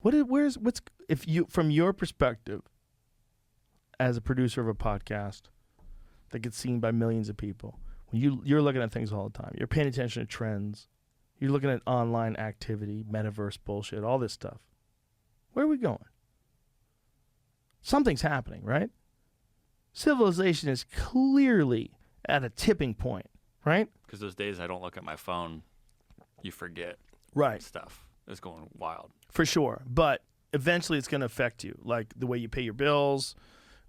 What's if you from your perspective as a producer of a podcast that gets seen by millions of people, when you're looking at things all the time, you're paying attention to trends, you're looking at online activity, metaverse bullshit, all this stuff. Where are we going? Something's happening, right? Civilization is clearly at a tipping point, right? Because those days I don't look at my phone, you forget. Right. Stuff is going wild. For sure. But eventually it's going to affect you, like the way you pay your bills,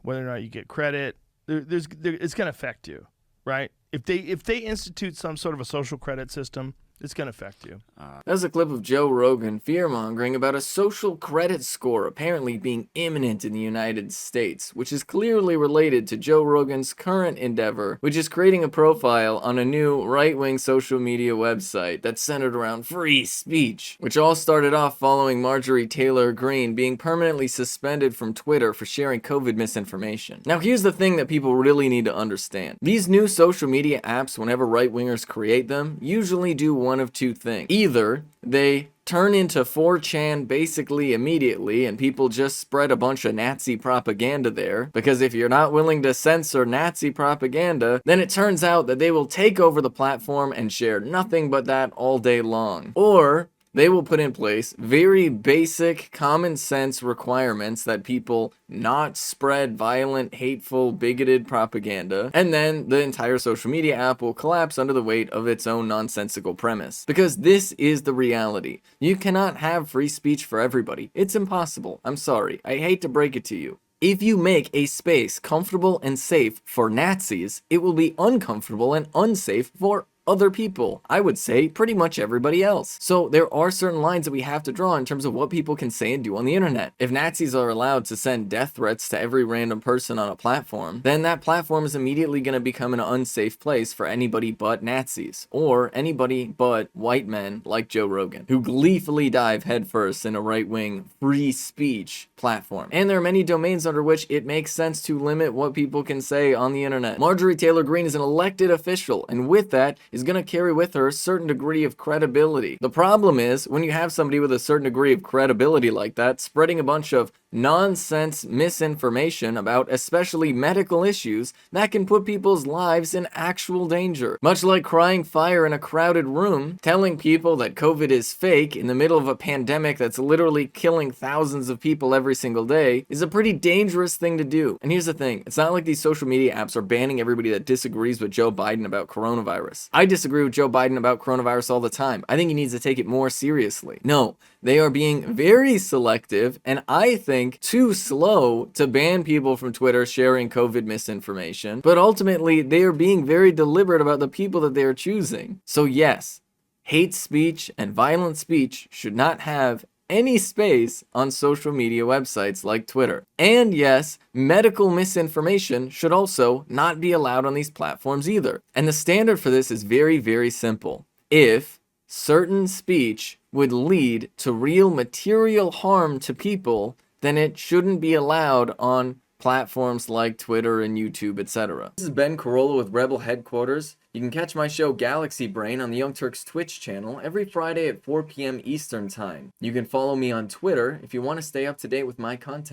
whether or not you get credit. It's going to affect you, right? If they institute some sort of a social credit system, it's going to affect you. That's a clip of Joe Rogan fear-mongering about a social credit score apparently being imminent in the United States, which is clearly related to Joe Rogan's current endeavor, which is creating a profile on a new right-wing social media website that's centered around free speech, which all started off following Marjorie Taylor Greene being permanently suspended from Twitter for sharing COVID misinformation. Now here's the thing that people really need to understand. These new social media apps, whenever right-wingers create them, usually do one of two things. Either they turn into 4chan basically immediately and people just spread a bunch of Nazi propaganda there, because if you're not willing to censor Nazi propaganda, then it turns out that they will take over the platform and share nothing but that all day long. Or they will put in place very basic common sense requirements that people not spread violent, hateful, bigoted propaganda, and then the entire social media app will collapse under the weight of its own nonsensical premise. Because this is the reality. You cannot have free speech for everybody. It's impossible. I'm sorry. I hate to break it to you. If you make a space comfortable and safe for Nazis, it will be uncomfortable and unsafe for other people. I would say pretty much everybody else. So there are certain lines that we have to draw in terms of what people can say and do on the internet. If Nazis are allowed to send death threats to every random person on a platform, then that platform is immediately going to become an unsafe place for anybody but Nazis, or anybody but white men like Joe Rogan, who gleefully dive headfirst in a right-wing free speech platform. And there are many domains under which it makes sense to limit what people can say on the internet. Marjorie Taylor Greene is an elected official, and with that is going to carry with her a certain degree of credibility. The problem is, when you have somebody with a certain degree of credibility like that, spreading a bunch of nonsense misinformation about especially medical issues, that can put people's lives in actual danger. Much like crying fire in a crowded room, telling people that COVID is fake in the middle of a pandemic that's literally killing thousands of people every single day is a pretty dangerous thing to do. And here's the thing, it's not like these social media apps are banning everybody that disagrees with Joe Biden about coronavirus. I disagree with Joe Biden about coronavirus all the time. I think he needs to take it more seriously. No, they are being very selective, and I think too slow to ban people from Twitter sharing COVID misinformation, but ultimately they are being very deliberate about the people that they are choosing. So yes, hate speech and violent speech should not have any space on social media websites like Twitter. And yes, medical misinformation should also not be allowed on these platforms either. And the standard for this is very, very simple. If certain speech would lead to real material harm to people, then it shouldn't be allowed on platforms like Twitter and YouTube, etc. This is Ben Carollo with Rebel Headquarters. You can catch my show Galaxy Brain on the Young Turks Twitch channel every Friday at 4 p.m. Eastern Time. You can follow me on Twitter if you want to stay up to date with my content.